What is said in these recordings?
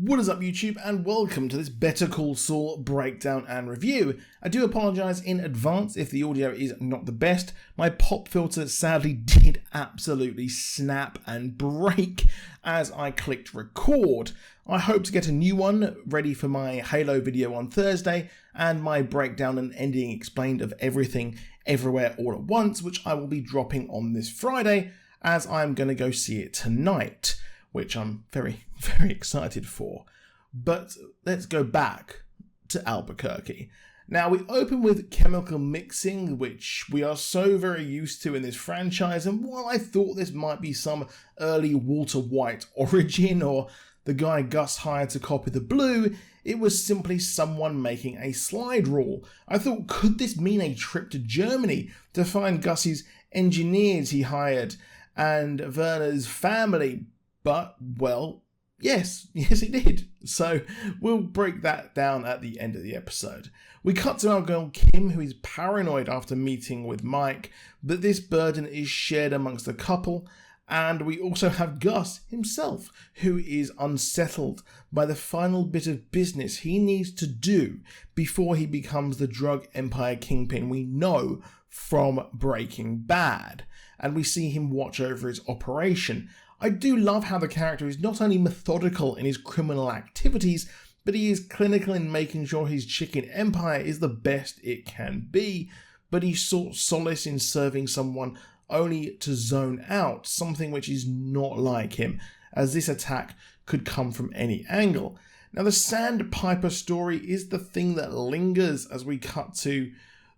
What is up YouTube, and welcome to this Better Call Saul breakdown and review. I do apologise in advance if the audio is not the best. My pop filter sadly did absolutely snap and break as I clicked record. I hope to get a new one ready for my Halo video on Thursday and my breakdown and ending explained of everything everywhere all at once, which I will be dropping on this Friday as I'm going to go see it tonight, which I'm very, very excited for. But let's go back to Albuquerque. Now, we open with chemical mixing, which we are so very used to in this franchise, and while I thought this might be some early Walter White origin, or the guy Gus hired to copy the blue, it was simply someone making a slide rule. I thought, could this mean a trip to Germany to find Gus's engineers he hired and Werner's family? But, well, yes it did. So we'll break that down at the end of the episode. We cut to our girl Kim, who is paranoid after meeting with Mike, but this burden is shared amongst the couple. And we also have Gus himself, who is unsettled by the final bit of business he needs to do before he becomes the drug empire kingpin we know from Breaking Bad. And we see him watch over his operation. I do love how the character is not only methodical in his criminal activities, but he is clinical in making sure his chicken empire is the best it can be, but he sought solace in serving someone only to zone out, something which is not like him, as this attack could come from any angle. Now, the Sandpiper story is the thing that lingers as we cut to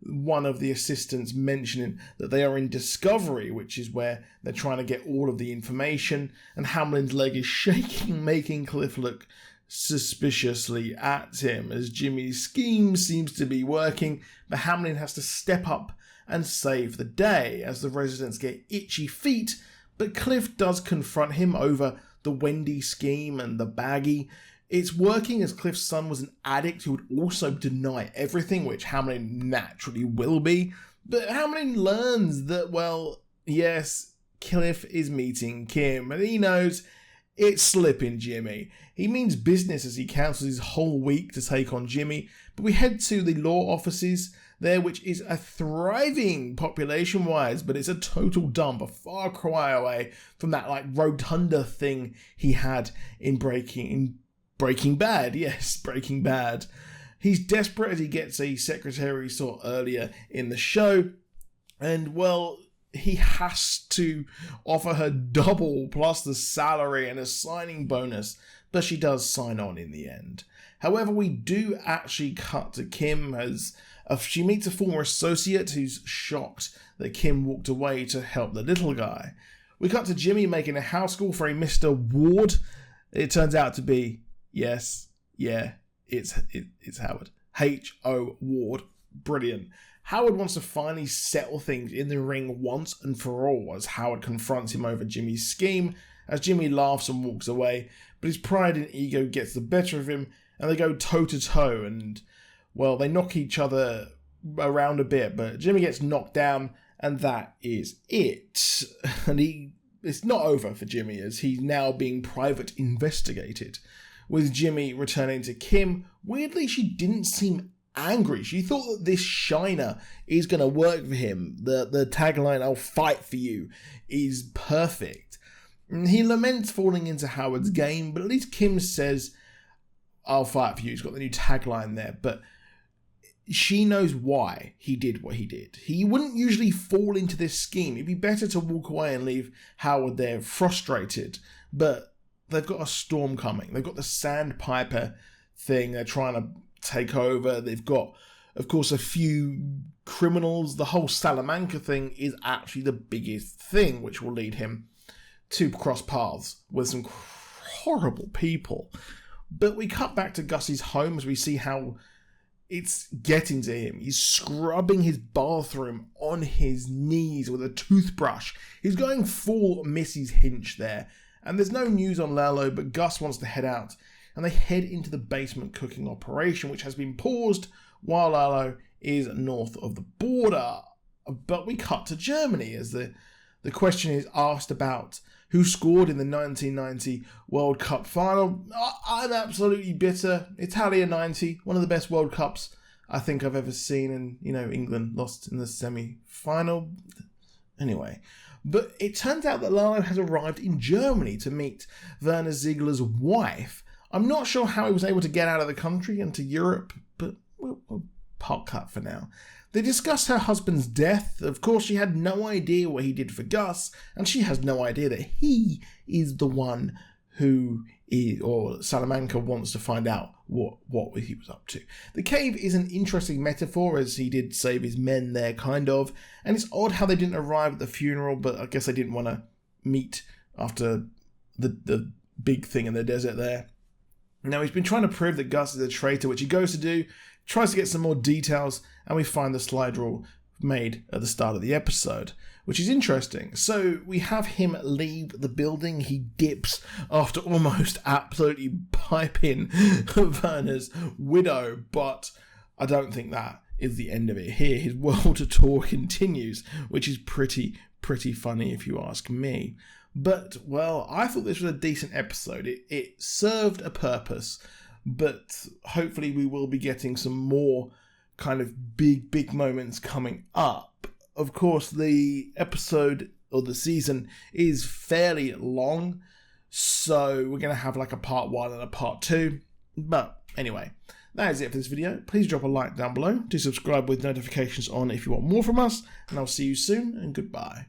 one of the assistants mentioning that they are in Discovery, which is where they're trying to get all of the information, and Hamlin's leg is shaking, making Cliff look suspiciously at him as Jimmy's scheme seems to be working, but Hamlin has to step up and save the day as the residents get itchy feet. But Cliff does confront him over the Wendy scheme and the baggie. It's working, as Cliff's son was an addict who would also deny everything, which Hamlin naturally will be. But Hamlin learns that, well, yes, Cliff is meeting Kim, and he knows it's slipping Jimmy. He means business as he cancels his whole week to take on Jimmy. But we head to the law offices there, which is a thriving population-wise, but it's a total dump, a far cry away from that like rotunda thing he had in Breaking Bad. Yes, Breaking Bad. He's desperate as he gets a secretary we saw earlier in the show, and well, he has to offer her double plus the salary and a signing bonus, but she does sign on in the end. However, we do actually cut to Kim as she meets a former associate who's shocked that Kim walked away to help the little guy. We cut to Jimmy making a house call for a Mr. Ward. It turns out to be, it's Howard. H.O. Ward. Brilliant. Howard wants to finally settle things in the ring once and for all as Howard confronts him over Jimmy's scheme, as Jimmy laughs and walks away, but his pride and ego gets the better of him and they go toe to toe, and well, they knock each other around a bit, but Jimmy gets knocked down and that is it. And it's not over for Jimmy as he's now being private investigated. With Jimmy returning to Kim, weirdly she didn't seem angry. She thought that this shiner is going to work for him. The tagline, "I'll fight for you," is perfect. He laments falling into Howard's game, but at least Kim says, "I'll fight for you." He's got the new tagline there, but she knows why he did what he did. He wouldn't usually fall into this scheme. It'd be better to walk away and leave Howard there frustrated, but they've got a storm coming. They've got the Sandpiper thing they're trying to take over. They've got, of course, a few criminals. The whole Salamanca thing is actually the biggest thing, which will lead him to cross paths with some horrible people. But we cut back to Gus's home as we see how it's getting to him. He's scrubbing his bathroom on his knees with a toothbrush. He's going full Mrs. Hinch there. And there's no news on Lalo, but Gus wants to head out. And they head into the basement cooking operation, which has been paused while Lalo is north of the border. But we cut to Germany as the question is asked about who scored in the 1990 World Cup final. I'm absolutely bitter. Italia 90, one of the best World Cups I think I've ever seen, and England lost in the semi-final. Anyway, but it turns out that Lalo has arrived in Germany to meet Werner Ziegler's wife. I'm not sure how he was able to get out of the country and to Europe, but we'll park that for now. They discuss her husband's death. Of course, she had no idea what he did for Gus, and she has no idea that he is the one who Salamanca wants to find out what he was up to. The cave is an interesting metaphor, as he did save his men there, kind of, and it's odd how they didn't arrive at the funeral, but I guess they didn't want to meet after the big thing in the desert there. Now, he's been trying to prove that Gus is a traitor, which he goes to do, tries to get some more details, and we find the slide rule made at the start of the episode, which is interesting. So we have him leave the building. He dips after almost absolutely piping Werner's widow, but I don't think that is the end of it here. His world tour continues, which is pretty funny if you ask me. But, well, I thought this was a decent episode. It served a purpose, but hopefully we will be getting some more kind of big moments coming up. Of course, the episode or the season is fairly long, so we're going to have like a part 1 and a part 2. But anyway, that is it for this video. Please drop a like down below. Do subscribe with notifications on if you want more from us, and I'll see you soon, and goodbye.